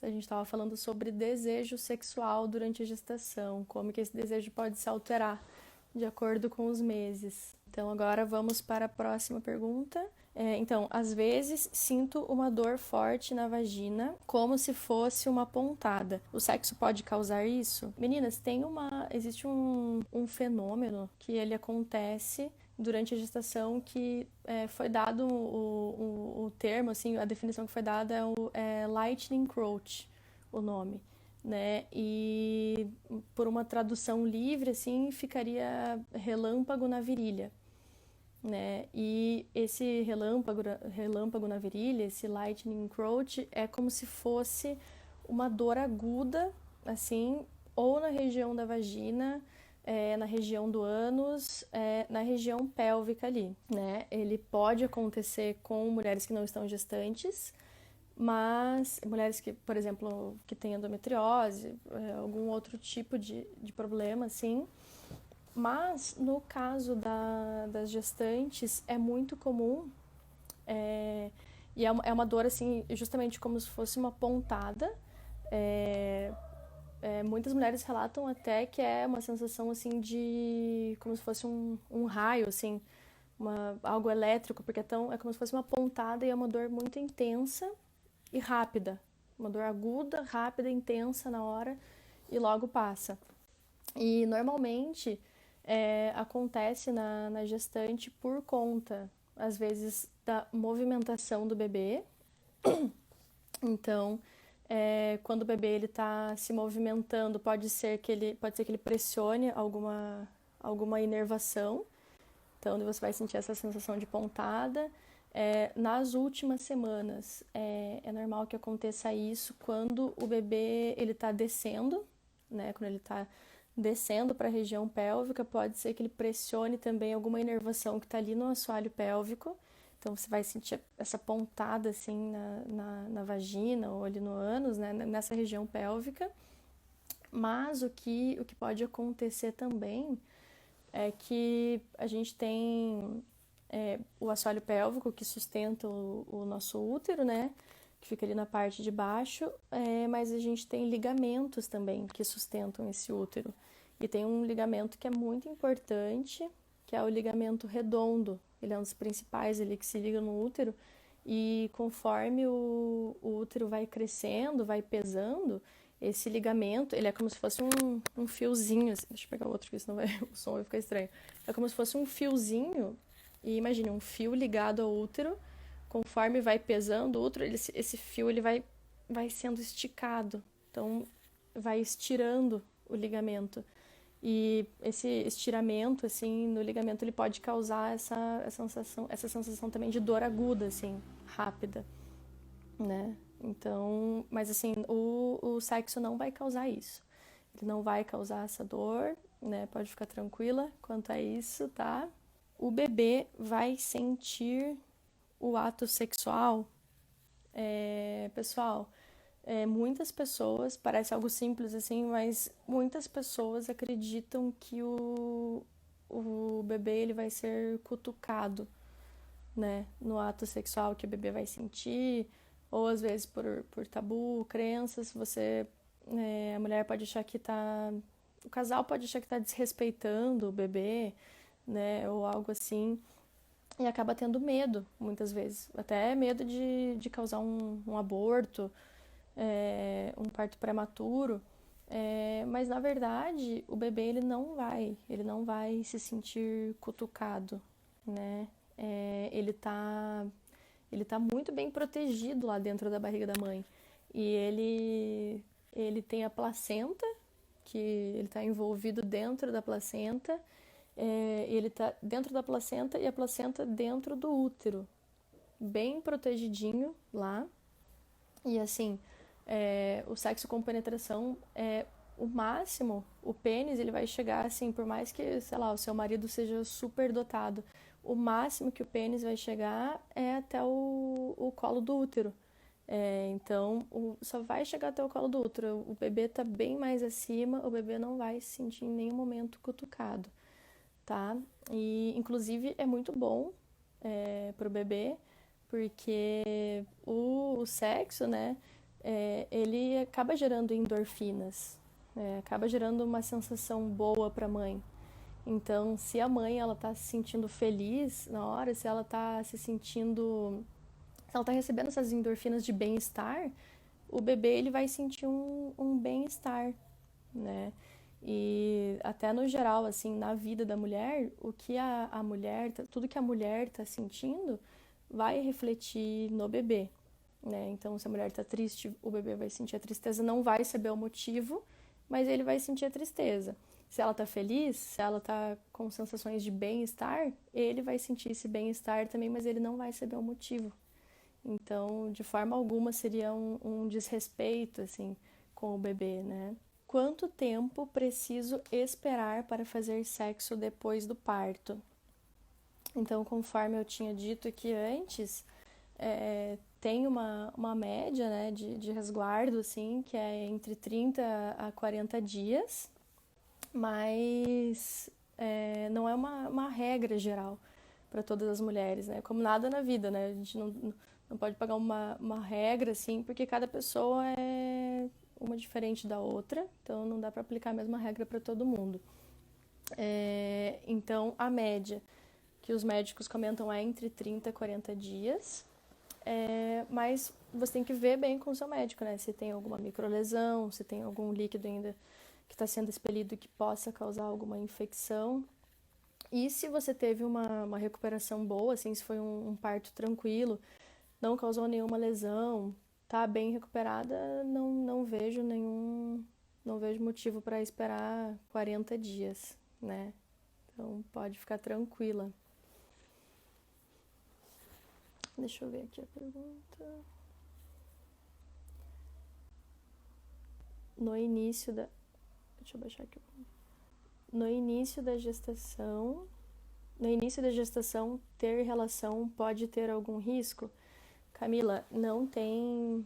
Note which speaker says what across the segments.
Speaker 1: a gente estava falando sobre desejo sexual durante a gestação, como que esse desejo pode se alterar de acordo com os meses. Então, agora vamos para a próxima pergunta. Então, às vezes sinto uma dor forte na vagina, como se fosse uma pontada. O sexo pode causar isso? Meninas, existe um fenômeno que ele acontece durante a gestação que foi dado o termo, assim, a definição que foi dada é lightning crotch, o nome, né? E por uma tradução livre, assim, ficaria relâmpago na virilha, né? E esse relâmpago na virilha, esse lightning crotch, é como se fosse uma dor aguda, assim, ou na região da vagina, na região do ânus, na região pélvica ali, né? Ele pode acontecer com mulheres que não estão gestantes, mas mulheres que, por exemplo, que têm endometriose, algum outro tipo de problema, assim. Mas no caso das gestantes é muito comum, é, e é uma dor assim, justamente como se fosse uma pontada. É, muitas mulheres relatam até que é uma sensação assim de como se fosse um raio, assim, algo elétrico, porque é como se fosse uma pontada e é uma dor muito intensa e rápida. Uma dor aguda, rápida, intensa na hora e logo passa. E normalmente acontece na gestante por conta, às vezes, da movimentação do bebê. Então, quando o bebê ele está se movimentando, pode ser que ele pressione alguma inervação. Então, você vai sentir essa sensação de pontada. Nas últimas semanas, é normal que aconteça isso quando o bebê ele está descendo, né? Quando ele está descendo para a região pélvica, pode ser que ele pressione também alguma inervação que está ali no assoalho pélvico. Então você vai sentir essa pontada assim na vagina ou ali no ânus, né? Nessa região pélvica. Mas o que pode acontecer também é que a gente tem o assoalho pélvico que sustenta o nosso útero, né? Que fica ali na parte de baixo, mas a gente tem ligamentos também que sustentam esse útero. E tem um ligamento que é muito importante, que é o ligamento redondo. Ele é um dos principais ali que se liga no útero. E conforme o útero vai crescendo, vai pesando, esse ligamento, ele é como se fosse um fiozinho. Assim, deixa eu pegar outro, porque senão o som vai ficar estranho. É como se fosse um fiozinho. E imagine, um fio ligado ao útero, conforme vai pesando o útero, esse fio ele vai sendo esticado. Então, vai estirando o ligamento. E esse estiramento, assim, no ligamento, ele pode causar essa sensação também de dor aguda, assim, rápida, né? Então, mas assim, o sexo não vai causar isso. Ele não vai causar essa dor, né? Pode ficar tranquila quanto a isso, tá? O bebê vai sentir o ato sexual. Pessoal, muitas pessoas, parece algo simples assim, mas muitas pessoas acreditam que o bebê ele vai ser cutucado, né, no ato sexual que o bebê vai sentir, ou às vezes por tabu, crenças, a mulher pode achar que tá, o casal pode achar que tá desrespeitando o bebê, né, ou algo assim, e acaba tendo medo, muitas vezes, até medo de causar um aborto, um parto prematuro, mas na verdade o bebê ele não vai se sentir cutucado, né? Ele tá muito bem protegido lá dentro da barriga da mãe e ele tem a placenta que ele está envolvido dentro da placenta, ele está dentro da placenta e a placenta dentro do útero, bem protegidinho lá. E assim, o sexo com penetração é o máximo, o pênis ele vai chegar assim, por mais que, sei lá, o seu marido seja super dotado, o máximo que o pênis vai chegar é até o colo do útero. Então, só vai chegar até o colo do útero. O bebê tá bem mais acima, o bebê não vai se sentir em nenhum momento cutucado, tá? E, inclusive, é muito bom pro bebê, porque o sexo, né? ele acaba gerando endorfinas, acaba gerando uma sensação boa para a mãe. Então, se a mãe ela está se sentindo feliz na hora, se ela está se sentindo, se ela está recebendo essas endorfinas de bem-estar, o bebê ele vai sentir um bem-estar, né? E até no geral, assim, na vida da mulher, o que a mulher, tudo que a mulher está sentindo vai refletir no bebê, né? Então, se a mulher está triste, o bebê vai sentir a tristeza, não vai saber o motivo, mas ele vai sentir a tristeza. Se ela está feliz, se ela está com sensações de bem-estar, ele vai sentir esse bem-estar também, mas ele não vai saber o motivo. Então, de forma alguma, seria um desrespeito, assim, com o bebê, né? Quanto tempo preciso esperar para fazer sexo depois do parto? Então, conforme eu tinha dito aqui antes, tem uma média, né, de resguardo, assim, que é entre 30 a 40 dias, mas não é uma regra geral para todas as mulheres, né? Como nada na vida, né? A gente não pode pagar uma regra, assim, porque cada pessoa é uma diferente da outra, então não dá para aplicar a mesma regra para todo mundo. Então, a média que os médicos comentam é entre 30 e 40 dias, mas você tem que ver bem com o seu médico, né? Se tem alguma microlesão, se tem algum líquido ainda que está sendo expelido que possa causar alguma infecção. E se você teve uma recuperação boa, assim, se foi um parto tranquilo, não causou nenhuma lesão, tá bem recuperada, não vejo motivo para esperar 40 dias, né? Então pode ficar tranquila. Deixa eu ver aqui a pergunta. No início da. Deixa eu baixar aqui. No início da gestação. No início da gestação, ter relação pode ter algum risco? Camila, não tem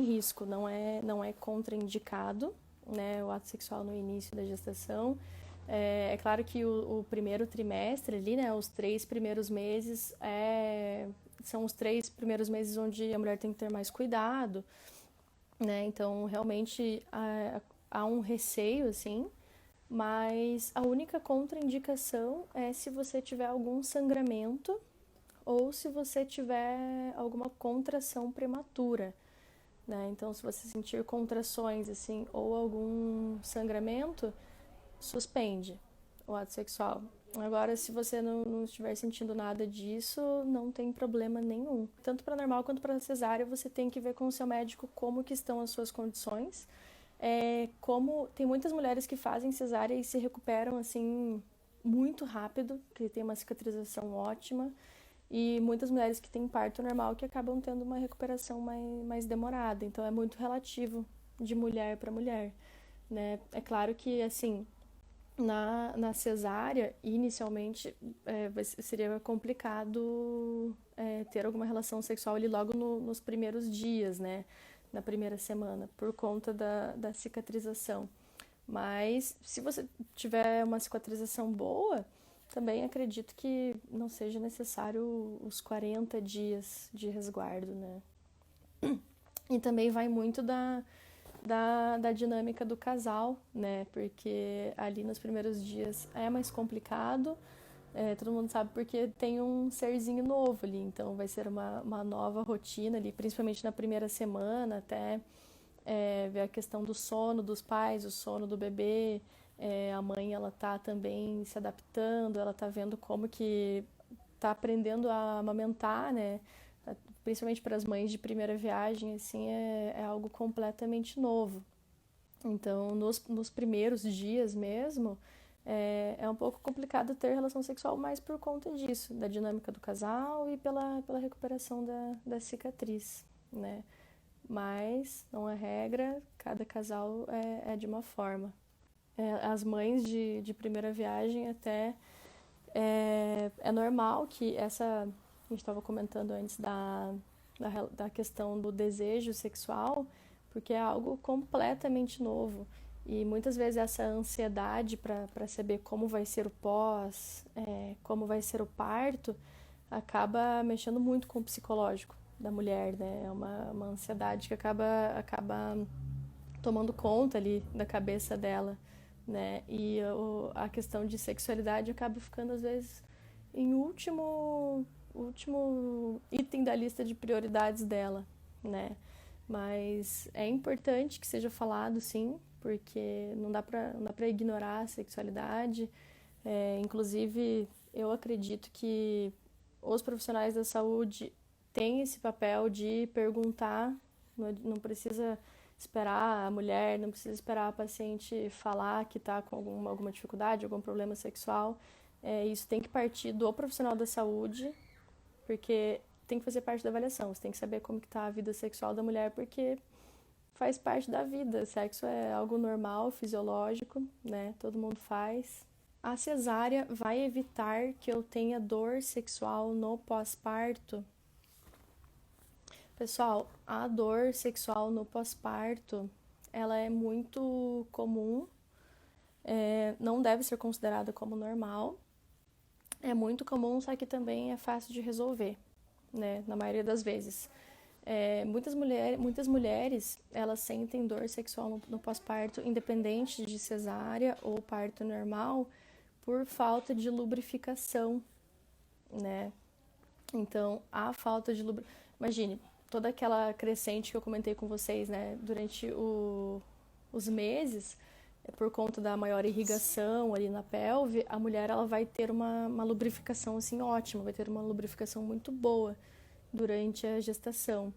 Speaker 1: risco, não é contraindicado, né, o ato sexual no início da gestação. É claro que o primeiro trimestre ali, né, os 3 primeiros meses, são os 3 primeiros meses onde a mulher tem que ter mais cuidado, né, então realmente há um receio, assim, mas a única contraindicação é se você tiver algum sangramento ou se você tiver alguma contração prematura, né? Então, se você sentir contrações assim ou algum sangramento, suspende o ato sexual. Agora, se você não estiver sentindo nada disso, não tem problema nenhum. Tanto para normal quanto para cesárea, você tem que ver com o seu médico como que estão as suas condições. Como tem muitas mulheres que fazem cesárea e se recuperam assim muito rápido, que tem uma cicatrização ótima, e muitas mulheres que têm parto normal que acabam tendo uma recuperação mais demorada. Então é muito relativo de mulher para mulher, né? É claro que assim na cesárea, inicialmente, seria complicado ter alguma relação sexual ali logo nos primeiros dias, né? Na primeira semana, por conta da cicatrização. Mas se você tiver uma cicatrização boa, também acredito que não seja necessário os 40 dias de resguardo, né? E também vai muito da dinâmica do casal, né? Porque ali nos primeiros dias é mais complicado, todo mundo sabe porque tem um serzinho novo ali, então vai ser uma nova rotina ali, principalmente na primeira semana, até ver a questão do sono dos pais, o sono do bebê, a mãe ela tá também se adaptando, ela tá vendo como que tá aprendendo a amamentar, né? Principalmente para as mães de primeira viagem, assim, é algo completamente novo. Então, nos primeiros dias mesmo, é um pouco complicado ter relação sexual, mais por conta disso, da dinâmica do casal e pela recuperação da cicatriz, né? Mas não é regra, cada casal é de uma forma. As mães de primeira viagem até é normal que essa. A gente estava comentando antes da questão do desejo sexual, porque é algo completamente novo. E muitas vezes essa ansiedade para saber como vai ser o pós, como vai ser o parto, acaba mexendo muito com o psicológico da mulher, né? É uma ansiedade que acaba tomando conta ali da cabeça dela, né? E a questão de sexualidade acaba ficando, às vezes, em último item da lista de prioridades dela, né? Mas é importante que seja falado, sim, porque não dá para ignorar a sexualidade. Inclusive, eu acredito que os profissionais da saúde têm esse papel de perguntar, não precisa esperar a mulher, não precisa esperar a paciente falar que está com alguma dificuldade, algum problema sexual. Isso tem que partir do profissional da saúde, porque tem que fazer parte da avaliação. Você tem que saber como que está a vida sexual da mulher, porque faz parte da vida. Sexo é algo normal, fisiológico, né? Todo mundo faz. A cesárea vai evitar que eu tenha dor sexual no pós-parto? Pessoal, a dor sexual no pós-parto, ela é muito comum, não deve ser considerada como normal. É muito comum, só que também é fácil de resolver, né? Na maioria das vezes. Muitas mulheres, elas sentem dor sexual no pós-parto, independente de cesárea ou parto normal, por falta de lubrificação, né? Então, a falta de lubrificação... Imagine, toda aquela crescente que eu comentei com vocês, né? Durante os meses, por conta da maior irrigação ali na pelve, a mulher ela vai ter uma lubrificação assim ótima, vai ter uma lubrificação muito boa durante a gestação.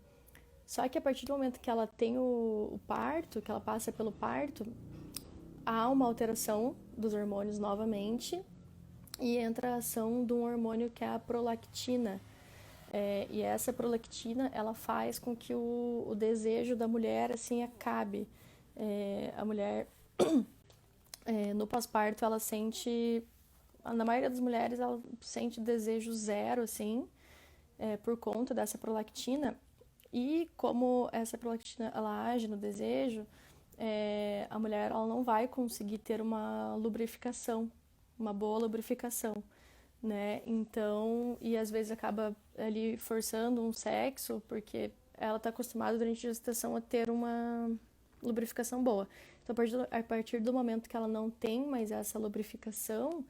Speaker 1: Só que a partir do momento que ela tem o parto, que ela passa pelo parto, há uma alteração dos hormônios novamente e entra a ação de um hormônio que é a prolactina. E essa prolactina, ela faz com que o desejo da mulher, assim, acabe. A mulher, no pós-parto, ela sente... Na maioria das mulheres, ela sente desejo zero, assim, por conta dessa prolactina. E como essa prolactina, ela age no desejo, a mulher ela não vai conseguir ter uma lubrificação, uma boa lubrificação, né? Então, e às vezes acaba ali forçando um sexo, porque ela está acostumada durante a gestação a ter uma lubrificação boa. Então, a partir do momento que ela não tem mais essa lubrificação,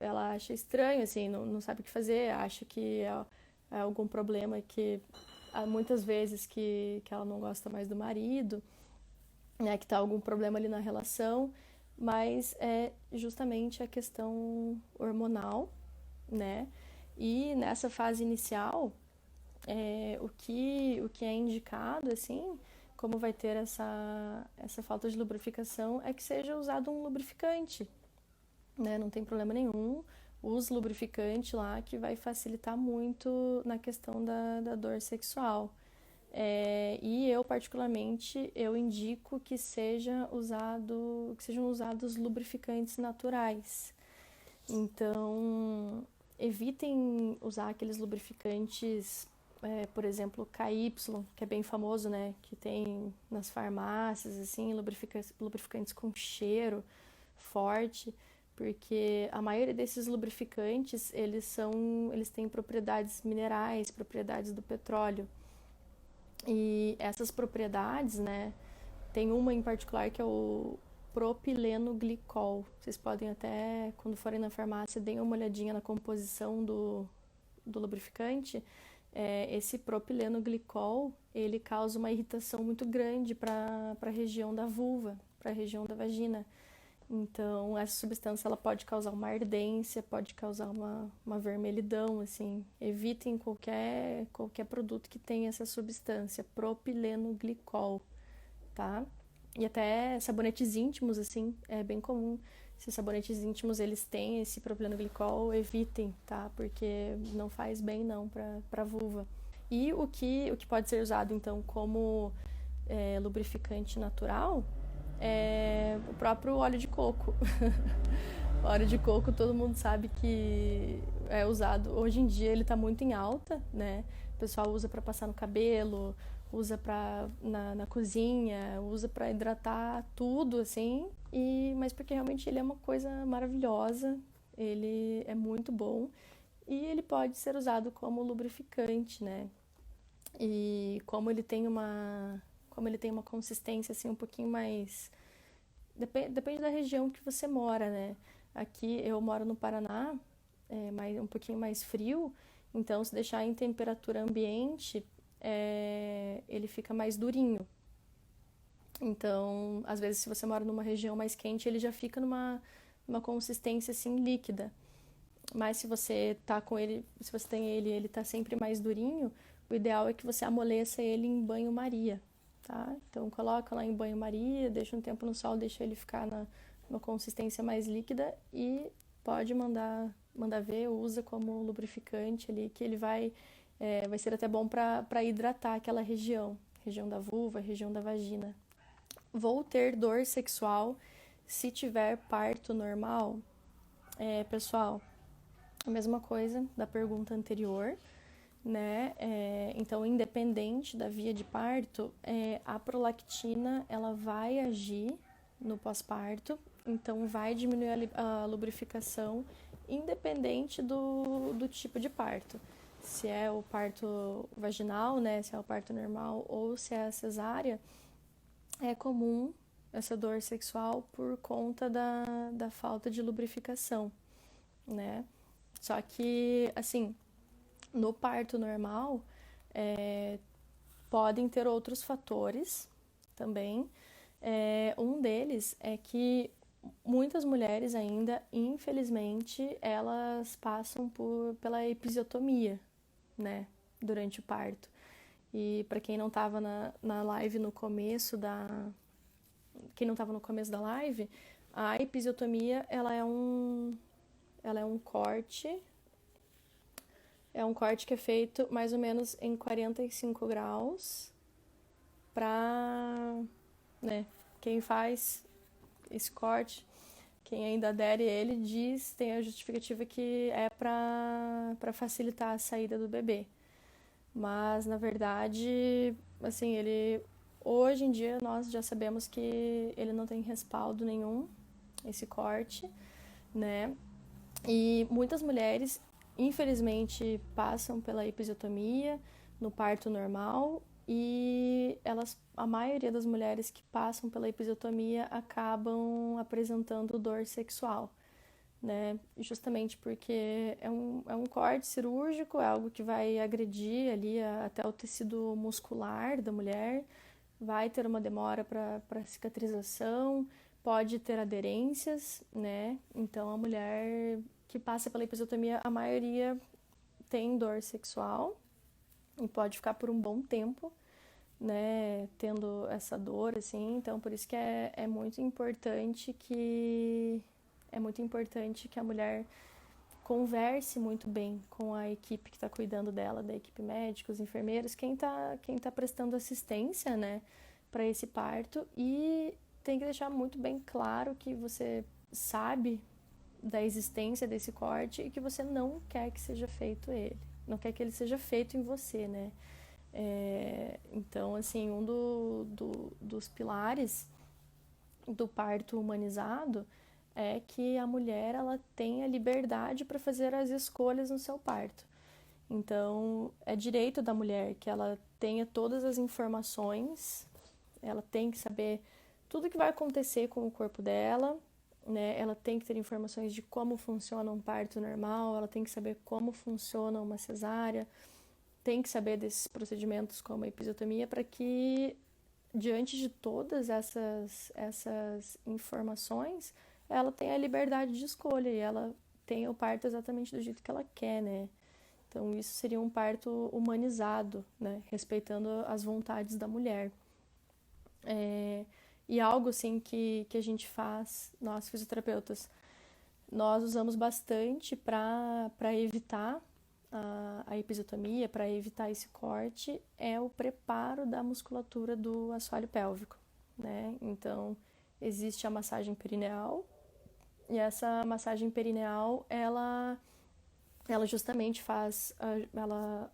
Speaker 1: ela acha estranho, assim, não sabe o que fazer, acha que é algum problema, que há muitas vezes que ela não gosta mais do marido, né, que está algum problema ali na relação, mas é justamente a questão hormonal, né? E nessa fase inicial, o que é indicado, assim, como vai ter essa falta de lubrificação, é que seja usado um lubrificante, né? Não tem problema nenhum, use lubrificante lá, que vai facilitar muito na questão da dor sexual. E eu, particularmente, eu indico que sejam usados lubrificantes naturais. Então, evitem usar aqueles lubrificantes, por exemplo, KY, que é bem famoso, né? Que tem nas farmácias, assim, lubrificantes com cheiro forte, porque a maioria desses lubrificantes, eles têm propriedades minerais, propriedades do petróleo. E essas propriedades, né, tem uma em particular que é o propileno glicol. Vocês podem até, quando forem na farmácia, deem uma olhadinha na composição do lubrificante. Esse propileno glicol, ele causa uma irritação muito grande para a região da vulva, para a região da vagina. Então, essa substância ela pode causar uma ardência, pode causar uma vermelhidão, assim. Evitem qualquer produto que tenha essa substância, propileno glicol, tá? E até sabonetes íntimos, assim, é bem comum. Se sabonetes íntimos eles têm esse propileno glicol, evitem, tá? Porque não faz bem não para vulva. E o que pode ser usado então como lubrificante natural é o próprio óleo de coco. O óleo de coco todo mundo sabe que é usado, hoje em dia ele está muito em alta, né? O pessoal usa para passar no cabelo, usa na cozinha, usa para hidratar tudo, assim, mas porque realmente ele é uma coisa maravilhosa, ele é muito bom e ele pode ser usado como lubrificante, né? E como ele tem uma consistência assim um pouquinho mais depende da região que você mora, né? Aqui eu moro no Paraná, um pouquinho mais frio, então se deixar em temperatura ambiente, ele fica mais durinho. Então, às vezes, se você mora numa região mais quente, ele já fica numa consistência assim líquida. Mas se você tá com ele, se você tem ele, e ele tá sempre mais durinho, o ideal é que você amoleça ele em banho-maria, tá? Então coloca lá em banho-maria, deixa um tempo no sol, deixa ele ficar numa consistência mais líquida e pode mandar ver, usa como lubrificante ali, que ele vai ser até bom para hidratar aquela região da vulva, região da vagina. Vou ter dor sexual se tiver parto normal? Pessoal, a mesma coisa da pergunta anterior, né? Então, independente da via de parto, a prolactina ela vai agir no pós-parto, então vai diminuir a lubrificação, independente do tipo de parto. Se é o parto vaginal, né? Se é o parto normal ou se é a cesárea, é comum essa dor sexual por conta da falta de lubrificação, né? Só que, assim, no parto normal, podem ter outros fatores também. Um deles é que muitas mulheres ainda, infelizmente, elas passam pela episiotomia, né, durante o parto. E para quem não estava na live no começo quem não estava no começo da live, a episiotomia ela é um corte. É um corte que é feito mais ou menos em 45 graus para, né, quem faz esse corte, quem ainda adere ele, tem a justificativa que é para facilitar a saída do bebê. Mas, na verdade, assim, hoje em dia nós já sabemos que ele não tem respaldo nenhum, esse corte, né? E muitas mulheres, infelizmente, passam pela episiotomia no parto normal e a maioria das mulheres que passam pela episiotomia acabam apresentando dor sexual, né? Justamente porque é um corte cirúrgico, é algo que vai agredir ali até o tecido muscular da mulher, vai ter uma demora para cicatrização, pode ter aderências, né? Então a mulher que passa pela episiotomia, a maioria tem dor sexual e pode ficar por um bom tempo, né, tendo essa dor, assim. Então, por isso que é muito importante que a mulher converse muito bem com a equipe que está cuidando dela, da equipe médica, os enfermeiros, quem tá prestando assistência, né, para esse parto, e tem que deixar muito bem claro que você sabe da existência desse corte e que você não quer que seja feito ele, não quer que ele seja feito em você, né? Então, assim, dos pilares do parto humanizado é que a mulher ela tenha liberdade para fazer as escolhas no seu parto. Então, é direito da mulher que ela tenha todas as informações, ela tem que saber tudo que vai acontecer com o corpo dela, né? Ela tem que ter informações de como funciona um parto normal, ela tem que saber como funciona uma cesárea, tem que saber desses procedimentos como a episiotomia para que, diante de todas essas informações, ela tenha a liberdade de escolha e ela tenha o parto exatamente do jeito que ela quer, né? Então, isso seria um parto humanizado, né? Respeitando as vontades da mulher. E algo assim que a gente faz, nós fisioterapeutas, nós usamos bastante para evitar a episiotomia, para evitar esse corte, é o preparo da musculatura do assoalho pélvico, né? Então, existe a massagem perineal, e essa massagem perineal, ela justamente ela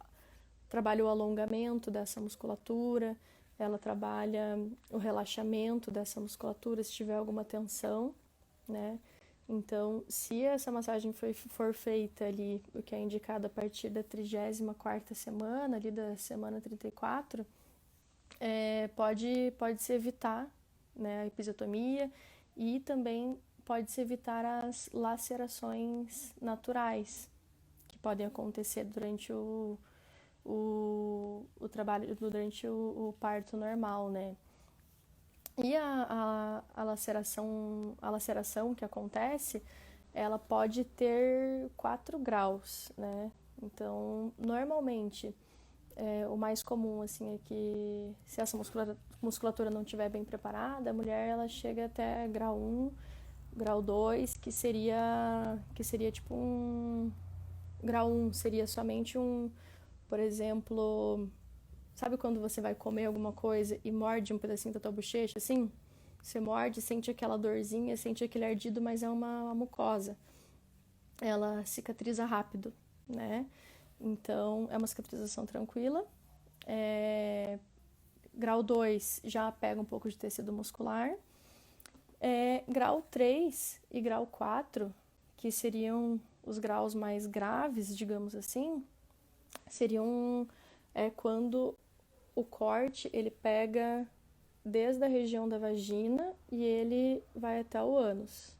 Speaker 1: trabalha o alongamento dessa musculatura, ela trabalha o relaxamento dessa musculatura se tiver alguma tensão, né? Então, se essa massagem for feita ali, o que é indicado a partir da 34ª semana, ali da semana 34, pode-se evitar, né, a episiotomia e também pode-se evitar as lacerações naturais que podem acontecer durante o trabalho, durante o parto normal, né? E a laceração que acontece, ela pode ter 4 graus, né? Então, normalmente, o mais comum, assim, é que se essa musculatura não estiver bem preparada, a mulher, ela chega até grau 1, grau 2, que seria tipo um... Grau 1 seria somente por exemplo, sabe quando você vai comer alguma coisa e morde um pedacinho da tua bochecha, assim? Você morde, sente aquela dorzinha, sente aquele ardido, mas é uma mucosa. Ela cicatriza rápido, né? Então, é uma cicatrização tranquila. Grau 2 já pega um pouco de tecido muscular. Grau 3 e grau 4, que seriam os graus mais graves, digamos assim, seriam quando o corte ele pega desde a região da vagina e ele vai até o ânus,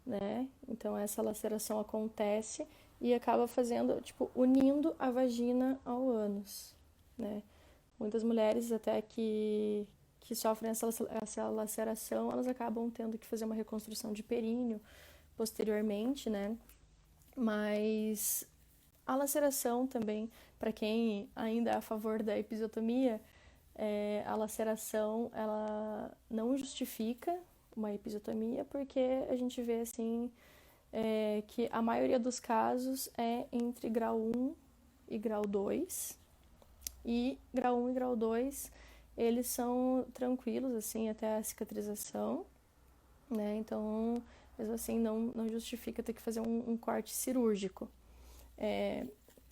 Speaker 1: né? Então essa laceração acontece e acaba fazendo, tipo, unindo a vagina ao ânus, né? Muitas mulheres até que sofrem essa laceração, elas acabam tendo que fazer uma reconstrução de períneo posteriormente, né? Mas a laceração também, para quem ainda é a favor da episiotomia, a laceração ela não justifica uma episiotomia porque a gente vê assim que a maioria dos casos é entre grau 1 e grau 2 e grau 1 e grau 2 eles são tranquilos assim até a cicatrização, né? Então, mesmo assim, não justifica ter que fazer um corte cirúrgico.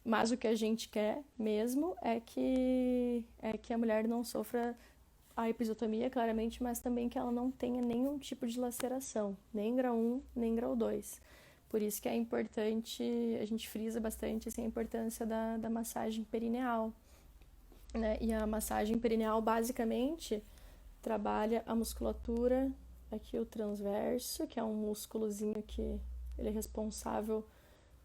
Speaker 1: Mas o que a gente quer mesmo é que a mulher não sofra a episiotomia, claramente, mas também que ela não tenha nenhum tipo de laceração, nem grau 1, nem grau 2. Por isso que é importante, a gente frisa bastante assim, a importância da massagem perineal, né? E a massagem perineal, basicamente, trabalha a musculatura, aqui o transverso, que é um músculozinho que ele é responsável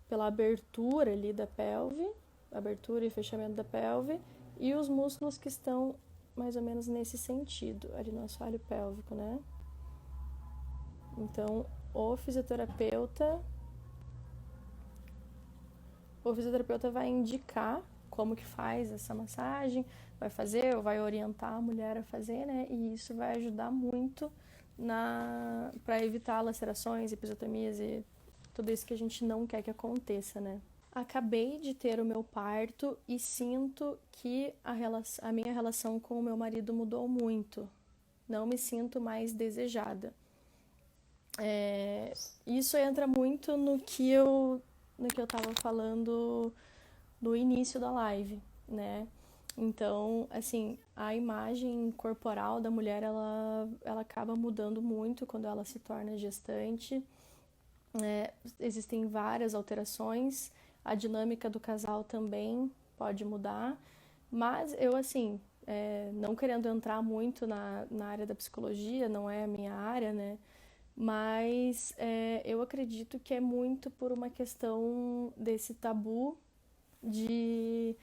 Speaker 1: pela abertura ali da pelve, abertura e fechamento da pelve, e os músculos que estão mais ou menos nesse sentido, ali no assoalho pélvico, né? Então, o fisioterapeuta vai indicar como que faz essa massagem, vai fazer ou vai orientar a mulher a fazer, né? E isso vai ajudar muito para evitar lacerações, episiotomias e tudo isso que a gente não quer que aconteça, né? Acabei de ter o meu parto e sinto que a minha relação com o meu marido mudou muito. Não me sinto mais desejada. Isso entra muito no que eu estava falando no início da live, né? Então, assim, a imagem corporal da mulher, ela acaba mudando muito quando ela se torna gestante. Existem várias alterações, a dinâmica do casal também pode mudar, mas eu, assim, não querendo entrar muito na área da psicologia, não é a minha área, né? Mas eu acredito que é muito por uma questão desse tabu de,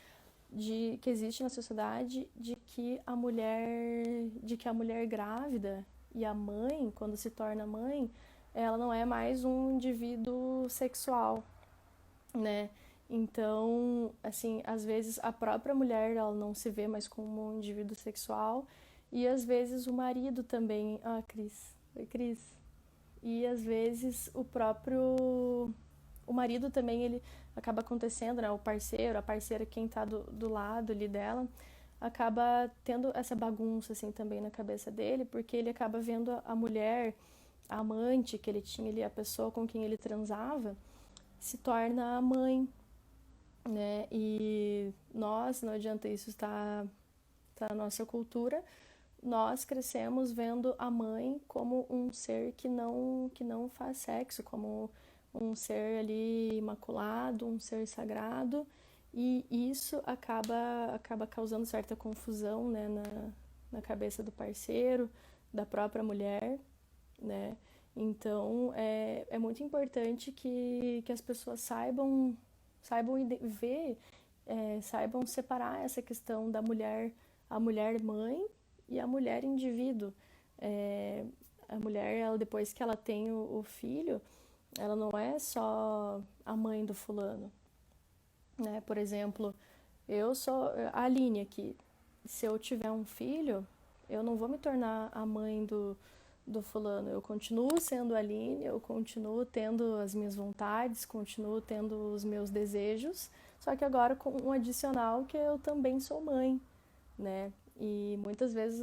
Speaker 1: que existe na sociedade de que a mulher grávida e a mãe, quando se torna mãe, ela não é mais um indivíduo sexual, né? Então, assim, às vezes a própria mulher ela não se vê mais como um indivíduo sexual e às vezes o marido também. Ah, Cris. Oi, Cris. E às vezes o marido também ele acaba acontecendo, né? O parceiro, a parceira, quem tá do lado ali dela, acaba tendo essa bagunça assim também na cabeça dele, porque ele acaba vendo a mulher, a amante que ele tinha ali, a pessoa com quem ele transava, se torna a mãe, né? E nós, não adianta isso estar na nossa cultura, nós crescemos vendo a mãe como um ser que não faz sexo, como um ser ali imaculado, um ser sagrado, e isso acaba causando certa confusão, né, na cabeça do parceiro, da própria mulher, né? Então é muito importante que as pessoas ver, saibam separar essa questão da mulher, a mulher mãe e a mulher indivíduo. É, a mulher, ela, depois que ela tem o filho, ela não é só a mãe do fulano, né? Por exemplo, eu sou a Aline aqui. Se eu tiver um filho, eu não vou me tornar a mãe do fulano. Eu continuo sendo a Aline, eu continuo tendo as minhas vontades, continuo tendo os meus desejos, só que agora com um adicional que eu também sou mãe, né? E muitas vezes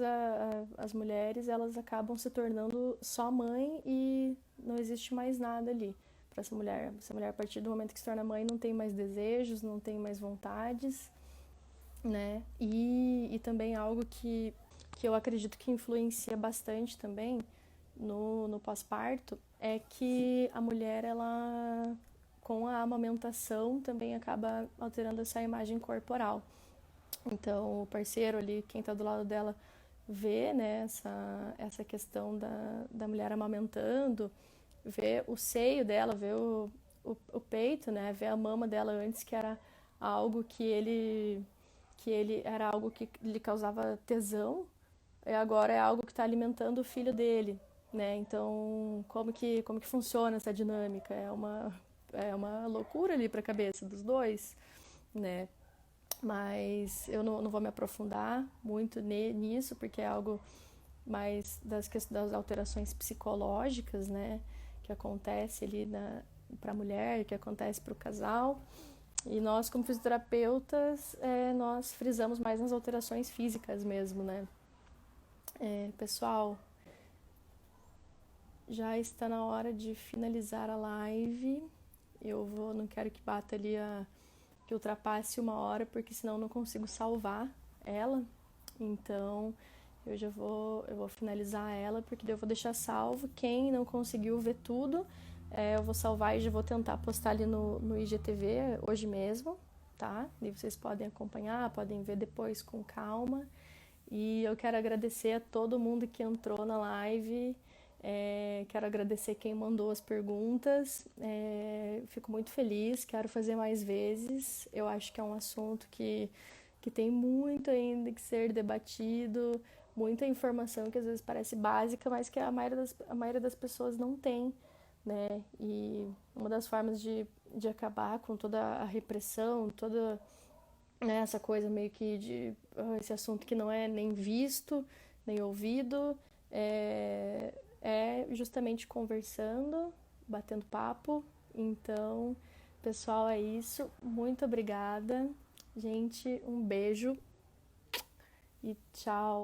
Speaker 1: as mulheres elas acabam se tornando só mãe e não existe mais nada ali para essa mulher. Essa mulher, a partir do momento que se torna mãe, não tem mais desejos, não tem mais vontades, né? E também algo que eu acredito que influencia bastante também no pós-parto é que a mulher, ela, com a amamentação, também acaba alterando essa imagem corporal. Então, o parceiro ali, quem está do lado dela, vê, né, essa questão da mulher amamentando, vê o seio dela, vê o peito, né, vê a mama dela antes, que era algo que ele era algo que lhe causava tesão, e agora é algo que está alimentando o filho dele, né? Então, como que funciona essa dinâmica? É uma loucura ali para a cabeça dos dois, né? Mas eu não vou me aprofundar muito nisso, porque é algo mais das alterações psicológicas, né? Que acontece ali para a mulher, que acontece para o casal. E nós, como fisioterapeutas, nós frisamos mais nas alterações físicas mesmo, né? Pessoal, já está na hora de finalizar a live. Não quero que bata ali que ultrapasse 1 hora, porque senão eu não consigo salvar ela. Então, eu vou finalizar ela, porque daí eu vou deixar salvo. Quem não conseguiu ver tudo, eu vou salvar e já vou tentar postar ali no IGTV hoje mesmo, tá? E vocês podem acompanhar, podem ver depois com calma. E eu quero agradecer a todo mundo que entrou na live. Quero agradecer quem mandou as perguntas. Fico muito feliz, quero fazer mais vezes. Eu acho que é um assunto que tem muito ainda que ser debatido, muita informação que às vezes parece básica, mas que a maioria das pessoas não tem, né? E uma das formas de acabar com toda a repressão, toda, né, essa coisa meio que de esse assunto que não é nem visto, nem ouvido, é justamente conversando, batendo papo. Então, pessoal, é isso. Muito obrigada. Gente, um beijo e tchau.